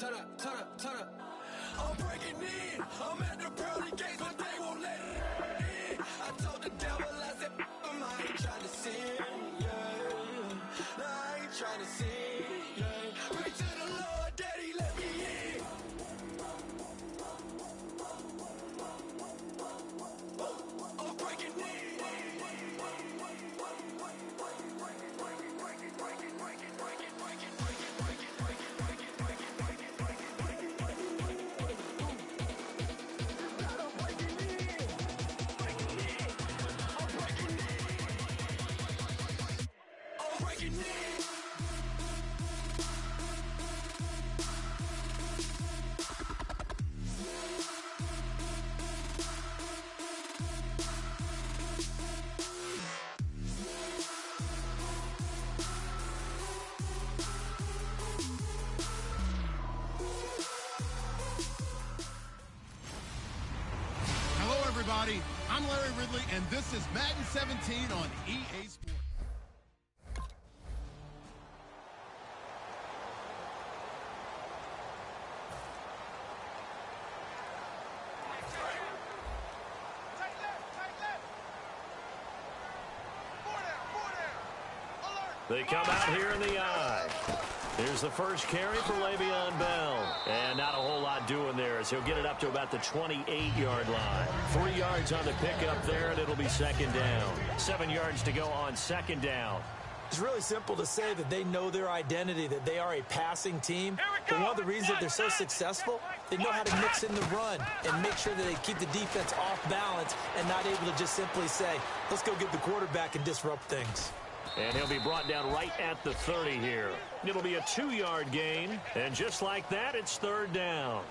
turn up, turn up, turn up. I'm breaking in. I'm at the pearly gates, but they won't let me in. I told the devil, I said, I ain't trying to sin, yeah. No, I ain't trying to sin, yeah. Pray to the Lord that he let me in. I'm breaking in. Everybody, I'm Larry Ridley, and this is Madden 17 on EA Sports. They come out here in the eye. Here's the first carry for Le'Veon Bell. And not a whole lot doing there as he'll get it up to about the 28-yard line. 3 yards on the pickup there, and it'll be second down. 7 yards to go on second down. It's really simple to say that they know their identity, that they are a passing team. But one of the reasons that they're so successful, they know how to mix in the run and make sure that they keep the defense off balance and not able to just simply say, let's go get the quarterback and disrupt things. And he'll be brought down right at the 30 here. It'll be a 2-yard gain. And just like that, it's third down.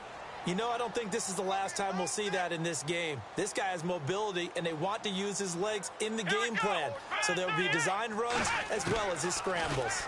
You know, I don't think this is the last time we'll see that in this game. This guy has mobility, and they want to use his legs in the game plan. So there will be designed runs as well as his scrambles.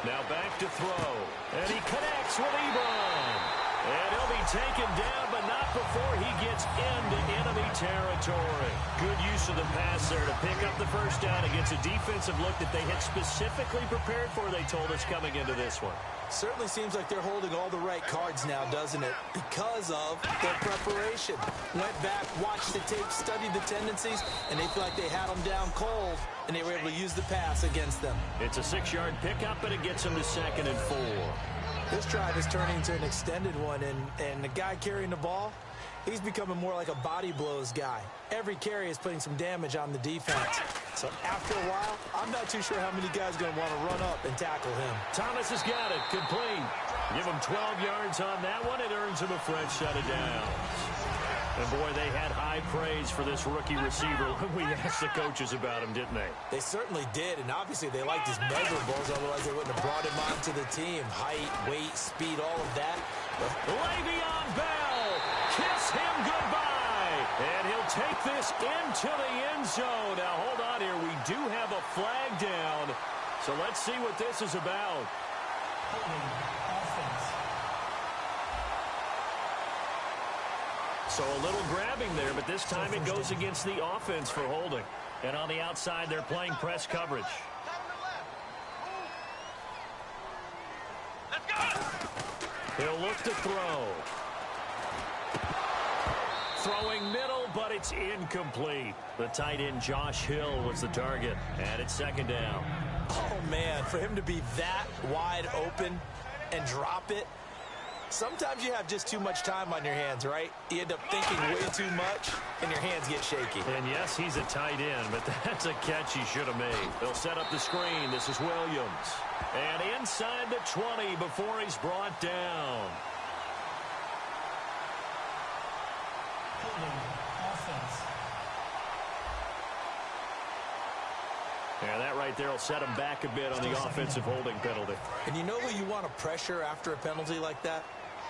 Now back to throw. And he connects with Ebron. And he'll be taken down, but not before he gets into enemy territory. Good use of the pass there to pick up the first down against a defensive look that they had specifically prepared for, they told us, coming into this one. Certainly seems like they're holding all the right cards now, doesn't it? Because of their preparation. Went back, watched the tape, studied the tendencies, and they feel like they had them down cold, and they were able to use the pass against them. It's a 6-yard pickup, and it gets them to 2nd and 4. This drive is turning into an extended one, and the guy carrying the ball, he's becoming more like a body blows guy. Every carry is putting some damage on the defense. So after a while, I'm not too sure how many guys are going to want to run up and tackle him. Thomas has got it. Complete. Give him 12 yards on that one. It earns him a fresh set of downs. And, boy, they had high praise for this rookie receiver when we asked the coaches about him, didn't they? They certainly did, and obviously they liked his measurables, otherwise they wouldn't have brought him onto the team. Height, weight, speed, all of that. Le'Veon Bell, kiss him goodbye. And he'll take this into the end zone. Now, hold on here. We do have a flag down, so let's see what this is about. So a little grabbing there, but this time it goes against the offense for holding. And on the outside, they're playing press coverage. He'll look to throw. Throwing middle, but it's incomplete. The tight end, Josh Hill, was the target. And it's second down. Oh, man, for him to be that wide open and drop it, sometimes you have just too much time on your hands, right? You end up thinking way too much, and your hands get shaky. And, yes, he's a tight end, but that's a catch he should have made. They'll set up the screen. This is Williams. And inside the 20 before he's brought down. Yeah, that right there will set him back a bit on the offensive holding penalty. And you know who you want to pressure after a penalty like that?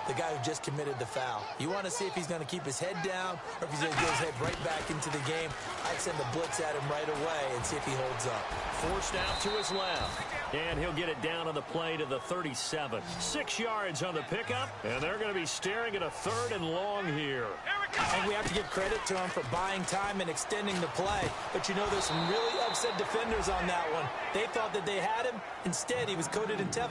The guy who just committed the foul. You want to see if he's going to keep his head down or if he's going to get his head right back into the game. I'd send the blitz at him right away and see if he holds up. Forced out to his left. And he'll get it down on the play to the 37. 6 yards on the pickup, and they're going to be staring at a 3rd and long here. And we have to give credit to him for buying time and extending the play. But you know, there's some really upset defenders on that one. They thought that they had him. Instead, he was coated in Teflon.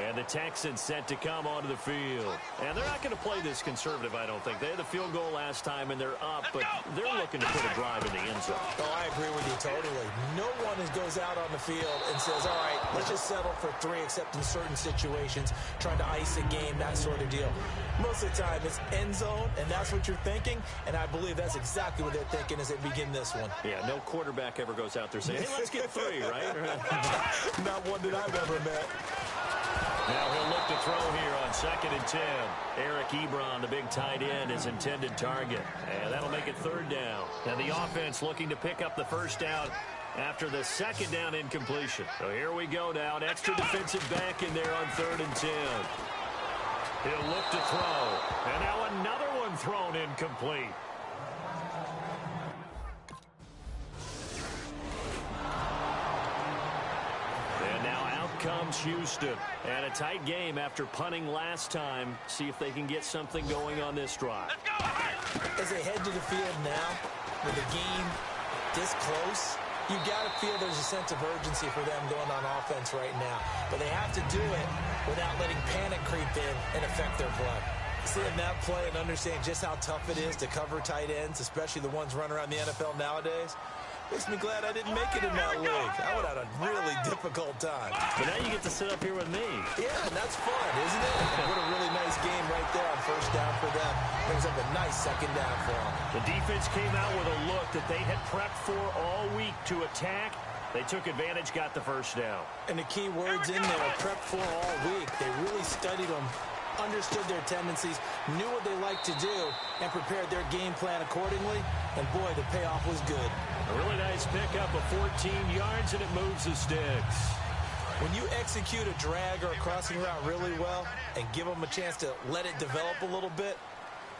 And the Texans set to come onto the field. And they're not going to play this conservative, I don't think. They had the field goal last time, and they're up, but they're looking to put a drive in the end zone. Oh, I agree with you totally. No one goes out on the field and says, all right, let's just settle for 3, except in certain situations, trying to ice a game, that sort of deal. Most of the time, it's end zone, and that's what you're thinking, and I believe that's exactly what they're thinking as they begin this one. Yeah, no quarterback ever goes out there saying, hey, let's get 3, right? Not one that I've ever met. Now he'll look to throw here on 2nd and 10. Eric Ebron, the big tight end, his intended target. And that'll make it 3rd down. And the offense looking to pick up the 1st down after the 2nd down incompletion. So here we go now. An extra defensive back in there on 3rd and 10. He'll look to throw. And now another one thrown incomplete. And now out comes Houston. And a tight game after punting last time. See if they can get something going on this drive. As they head to the field now, with the game this close, you got to feel there's a sense of urgency for them going on offense right now. But they have to do it without letting panic creep in and affect their play. Seeing that play and understanding just how tough it is to cover tight ends, especially the ones running around the NFL nowadays, makes me glad I didn't make it in that league. I would have had a really difficult time. But now you get to sit up here with me. Yeah, and that's fun, isn't it? What a really nice game right there on 1st down for them. Brings up a nice 2nd down for them. The defense came out with a look that they had prepped for all week to attack. They took advantage, got the 1st down. And the key words in there, prepped for all week. They really studied them, understood their tendencies, knew what they liked to do, and prepared their game plan accordingly. And boy, the payoff was good. A really nice pickup of 14 yards, and it moves the sticks. When you execute a drag or a crossing route really well and give them a chance to let it develop a little bit,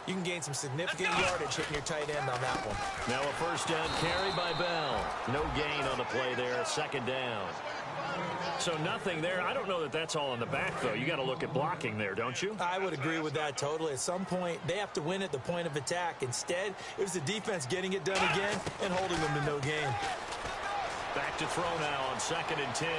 you can gain some significant yardage hitting your tight end on that one. Now a 1st down carry by Bell. No gain on the play there, 2nd down. So nothing there. I don't know that that's all in the back, though. You got to look at blocking there, don't you? I would agree with that totally. At some point, they have to win at the point of attack. Instead, it was the defense getting it done again and holding them to no gain. Back to throw now on 2nd and 10.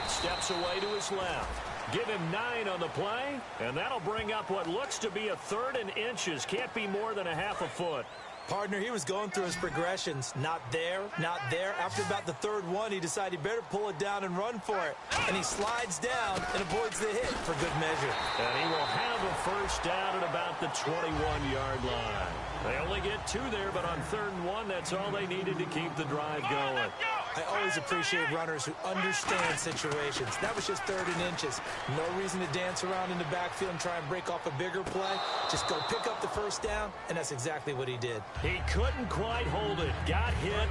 Steps away to his left. Give him 9 on the play, and that'll bring up what looks to be a 3rd and inches. Can't be more than a half a foot. Partner, he was going through his progressions. Not there, not there. After about the 3rd one, he decided he better pull it down and run for it. And he slides down and avoids the hit for good measure. And he will have a 1st down at about the 21-yard line. They only get 2 there, but on 3rd and 1, that's all they needed to keep the drive going. I always appreciate runners who understand situations. That was just 3rd and inches. No reason to dance around in the backfield and try and break off a bigger play. Just go pick up the 1st down, and that's exactly what he did. He couldn't quite hold it. Got hit.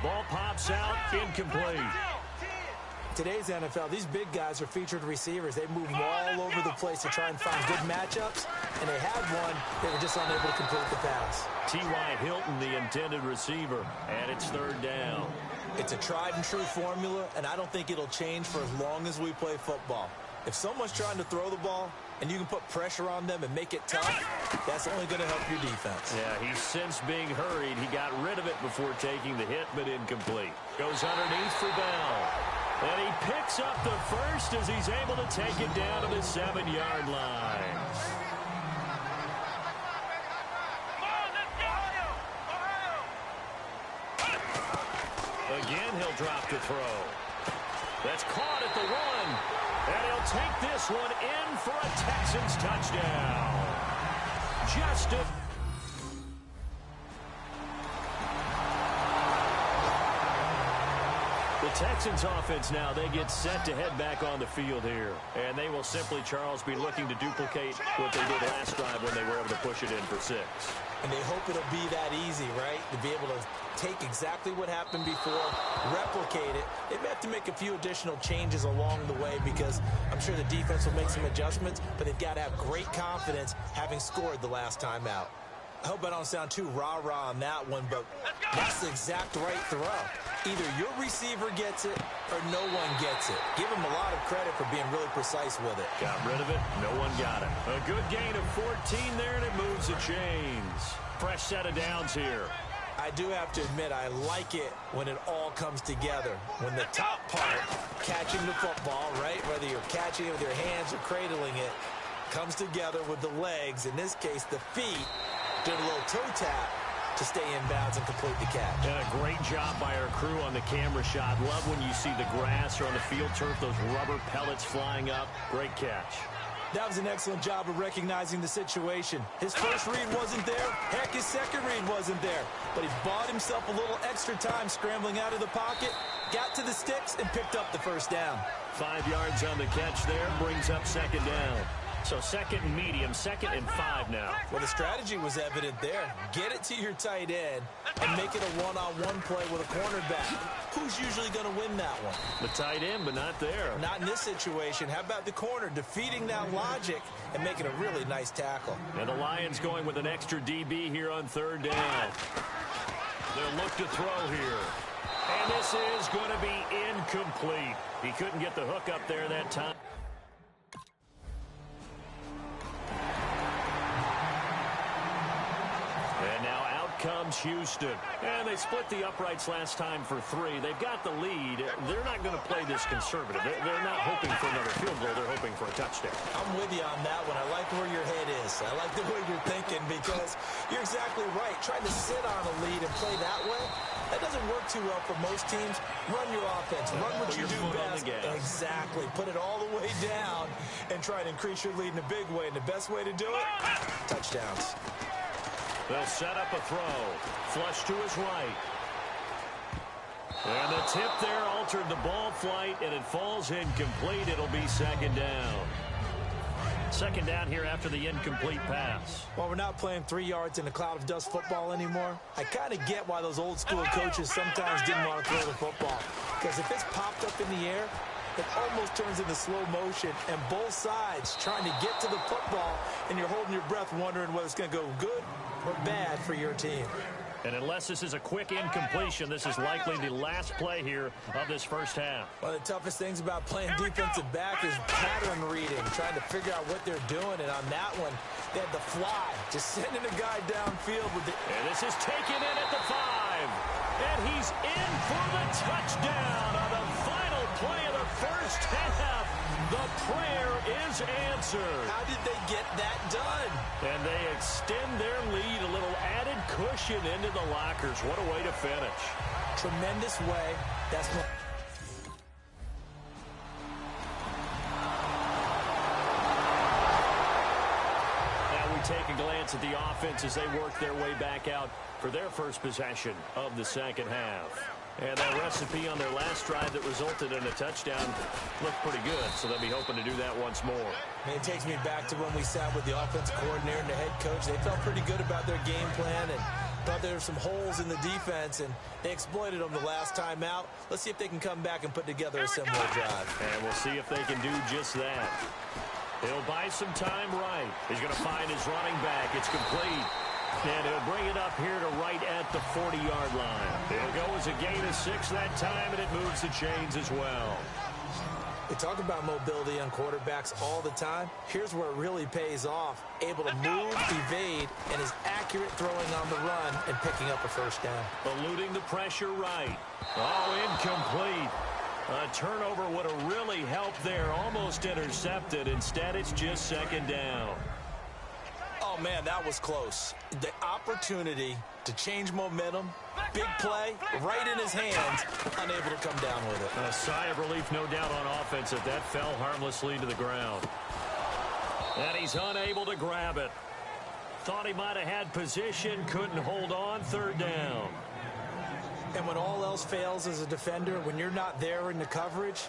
Ball pops out. Incomplete. Today's NFL, these big guys are featured receivers. They move all over the place to try and find good matchups, and they had one. They were just unable to complete the pass. T.Y. Hilton, the intended receiver, and it's 3rd down. It's a tried-and-true formula, and I don't think it'll change for as long as we play football. If someone's trying to throw the ball and you can put pressure on them and make it tough, that's only going to help your defense. Yeah, he's since being hurried. He got rid of it before taking the hit, but incomplete. Goes underneath for Bell. And he picks up the 1st as he's able to take it down to the 7-yard line. Again, he'll drop to throw. That's caught at the 1. And he'll take this one in for a Texans touchdown. The Texans offense now, they get set to head back on the field here. And they will simply, Charles, be looking to duplicate what they did last drive when they were able to push it in for 6. And they hope it'll be that easy, right? To be able to take exactly what happened before, replicate it. They may have to make a few additional changes along the way because I'm sure the defense will make some adjustments, but they've got to have great confidence having scored the last time out. I hope I don't sound too rah-rah on that one, but that's the exact right throw. Either your receiver gets it or no one gets it. Give him a lot of credit for being really precise with it. Got rid of it. No one got it. A good gain of 14 there, and it moves the chains. Fresh set of downs here. I do have to admit, I like it when it all comes together. When the top part, catching the football, right, whether you're catching it with your hands or cradling it, comes together with the legs, in this case the feet, doing a little toe tap to stay in bounds and complete the catch. And a great job by our crew on the camera shot. Love when you see the grass or on the field turf, those rubber pellets flying up. Great catch. That was an excellent job of recognizing the situation. His first read wasn't there. Heck, his second read wasn't there. But he bought himself a little extra time scrambling out of the pocket, got to the sticks, and picked up the first down. 5 yards on the catch there, brings up second down. So second and medium, 2nd and 5 now. Well, the strategy was evident there. Get it to your tight end and make it a one-on-one play with a cornerback. Who's usually going to win that one? The tight end, but not there. Not in this situation. How about the corner defeating that logic and making a really nice tackle? And the Lions going with an extra DB here on third down. They'll look to throw here. And this is going to be incomplete. He couldn't get the hook up there that time. And now out comes Houston. And they split the uprights last time for 3. They've got the lead. They're not going to play this conservative. They're not hoping for another field goal. They're hoping for a touchdown. I'm with you on that one. I like where your head is. I like the way you're thinking because you're exactly right. Trying to sit on a lead and play that way, that doesn't work too well for most teams. Run your offense. Run what you do best. Exactly. Put it all the way down and try to increase your lead in a big way. And the best way to do it, touchdowns. They'll set up a throw. Flush to his right. And the tip there altered the ball flight, and it falls incomplete. It'll be second down. Second down here after the incomplete pass. While we're not playing 3 yards in a cloud of dust football anymore, I kind of get why those old school coaches sometimes didn't want to throw the football. Because if it's popped up in the air, it almost turns into slow motion, and both sides trying to get to the football, and you're holding your breath wondering whether it's going to go good or bad for your team. And unless this is a quick incompletion, this is likely the last play here of this first half. One of the toughest things about playing defensive back is pattern reading, trying to figure out what they're doing. And on that one, they had the fly, just sending a guy downfield with the... And this is taken in at the 5. And he's in for the touchdown on the final play of the first half. The prayer is answered. How did they get that done? And they extend their lead, a little added cushion into the lockers. What a way to finish. Tremendous way. That's what... Now we take a glance at the offense as they work their way back out for their first possession of the second half. And that recipe on their last drive that resulted in a touchdown looked pretty good, so they'll be hoping to do that once more. Man, it takes me back to when we sat with the offensive coordinator and the head coach. They felt pretty good about their game plan and thought there were some holes in the defense, and they exploited them the last time out. Let's see if they can come back and put together a similar drive. And we'll see if they can do just that. He'll buy some time right. He's going to find his running back. It's complete. And he'll bring it up here to right at the 40-yard line. It'll go as a gain of 6 that time, and it moves the chains as well. We talk about mobility on quarterbacks all the time. Here's where it really pays off. Able to move, evade, and is accurate throwing on the run and picking up a first down. Eluding the pressure right. Oh, incomplete. A turnover would have really helped there. Almost intercepted. Instead, it's just second down. Oh, man, that was close. The opportunity to change momentum, big play, right in his hands, unable to come down with it. A sigh of relief, no doubt, on offense if that fell harmlessly to the ground. And he's unable to grab it. Thought he might have had position, couldn't hold on, third down. And when all else fails as a defender, when you're not there in the coverage,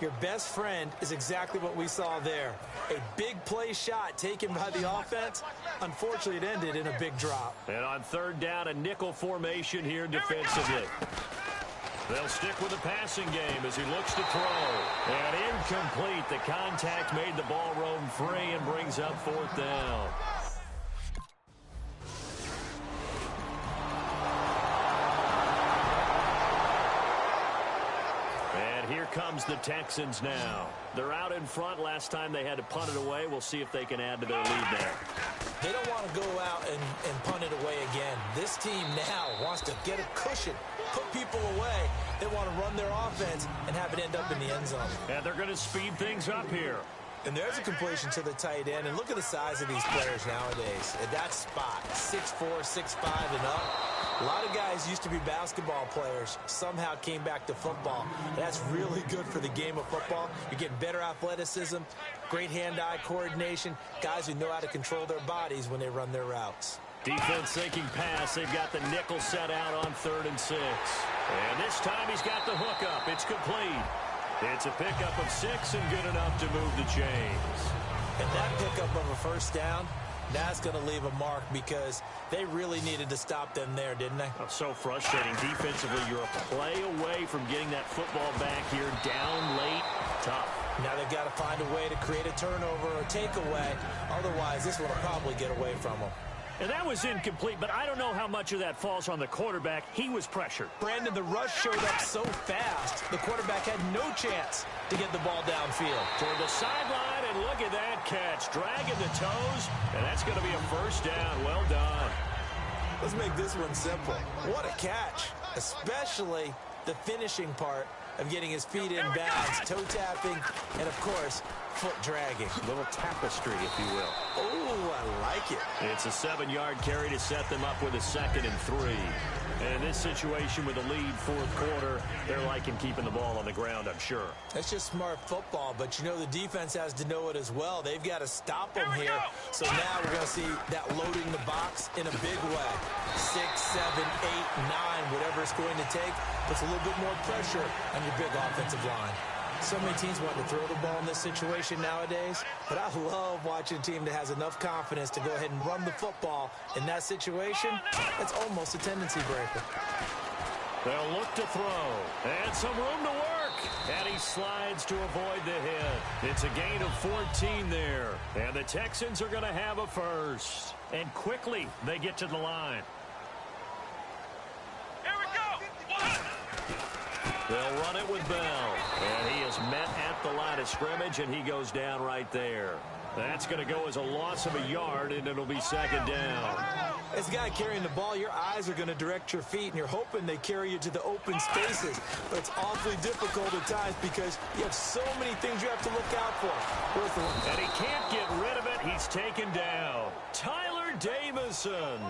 your best friend is exactly what we saw there. A big play shot taken by the offense. Unfortunately, it ended in a big drop. And on third down, a nickel formation here defensively. They'll stick with the passing game as he looks to throw. And incomplete. The contact made the ball roam free and brings up fourth down. Here comes the Texans now. They're out in front. Last time they had to punt it away. We'll see if they can add to their lead there. They don't want to go out and punt it away again. This team now wants to get a cushion, put people away. They want to run their offense and have it end up in the end zone. And they're going to speed things up here. And there's a completion to the tight end. And look at the size of these players nowadays. At that spot, 6'4", 6'5", and up. A lot of guys used to be basketball players, somehow came back to football. That's really good for the game of football. You're getting better athleticism, great hand-eye coordination, guys who know how to control their bodies when they run their routes. Defense thinking pass. They've got the nickel set out on 3rd and 6. And this time he's got the hook up. It's complete. It's a pickup of 6 and good enough to move the chains. And that pickup of a first down, that's going to leave a mark because they really needed to stop them there, didn't they? Oh, so frustrating. Defensively, you're a play away from getting that football back here. Down late, tough. Now they've got to find a way to create a turnover or takeaway. Otherwise, this one will probably get away from them. And that was incomplete, but I don't know how much of that falls on the quarterback. He was pressured. Brandon, the rush showed up so fast, the quarterback had no chance to get the ball downfield. Toward the sideline, and look at that catch. Dragging the toes, and that's going to be a first down. Well done. Let's make this one simple. What a catch, especially the finishing part of getting his feet in bounds, toe tapping, and of course, foot dragging. A little tapestry, if you will. Oh, I like it. It's a 7-yard carry to set them up with a 2nd and 3. And in this situation with a lead 4th quarter, they're liking keeping the ball on the ground, I'm sure. That's just smart football, but you know the defense has to know it as well. They've got to stop them here. So now we're going to see that loading the box in a big way. 6, 7, 8, 9, whatever it's going to take, puts a little bit more pressure on your big offensive line. So many teams want to throw the ball in this situation nowadays, but I love watching a team that has enough confidence to go ahead and run the football in that situation. That's almost a tendency breaker. They'll look to throw, and some room to work, and he slides to avoid the hit. It's a gain of 14 there, and the Texans are going to have a first. And quickly, they get to the line. They'll run it with Bell, and he is met at the line of scrimmage, and he goes down right there. That's going to go as a loss of a yard, and it'll be 2nd down. As a guy carrying the ball, your eyes are going to direct your feet, and you're hoping they carry you to the open spaces. But it's awfully difficult at times because you have so many things you have to look out for. And he can't get rid of it. He's taken down. Tyler Davison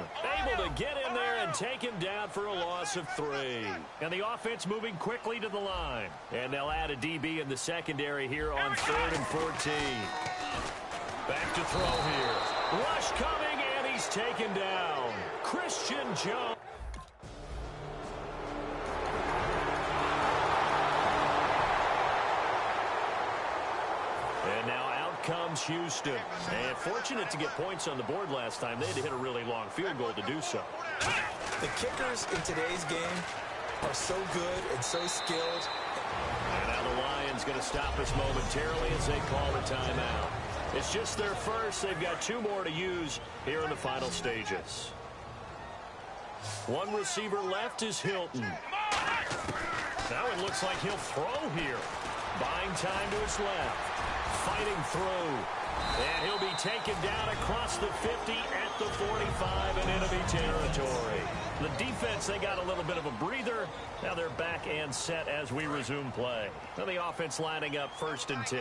able to get in there and take him down for a loss of 3. And the offense moving quickly to the line. And they'll add a DB in the secondary here on 3rd and 14. Back to throw here. Rush coming, and he's taken down. Christian Jones. And now out comes Houston. And fortunate to get points on the board last time. They had to hit a really long field goal to do so. The kickers in today's game are so good and so skilled. And now the Lions going to stop us momentarily as they call a timeout. It's just their first. They've got 2 more to use here in the final stages. One receiver left is Hilton. Now it looks like he'll throw here. Buying time to his left. Fighting through. And he'll be taken down across the 50 at the 45 in enemy territory. The defense, they got a little bit of a breather. Now they're back and set as we resume play. Now the offense lining up 1st and 10.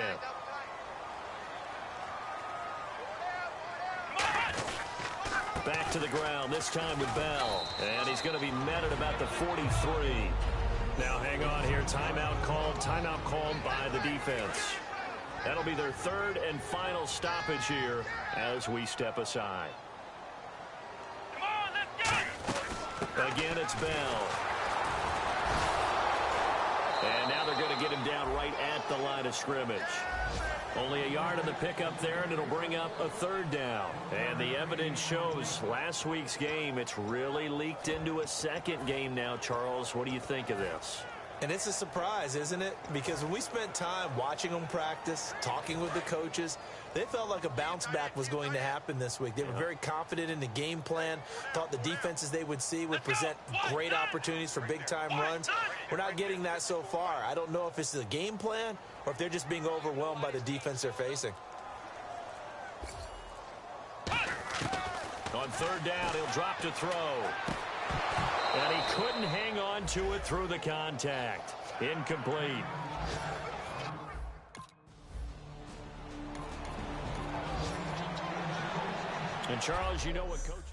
Back to the ground, this time with Bell. And he's going to be met at about the 43. Now hang on here. Timeout called by the defense. That'll be their 3rd and final stoppage here as we step aside. Come on, let's go! Again, it's Bell. And now they're going to get him down right at the line of scrimmage. Only a yard in the pickup there, and it'll bring up a 3rd down. And the evidence shows last week's game, it's really leaked into a 2nd game now, Charles. What do you think of this? And it's a surprise, isn't it? Because when we spent time watching them practice, talking with the coaches, they felt like a bounce back was going to happen this week. They were very confident in the game plan, thought the defenses they would see would present great opportunities for big-time runs. We're not getting that so far. I don't know if it's the game plan or if they're just being overwhelmed by the defense they're facing. On third down, he'll drop to throw. And he couldn't hang on to it through the contact. Incomplete. And, Charles, you know what Coach...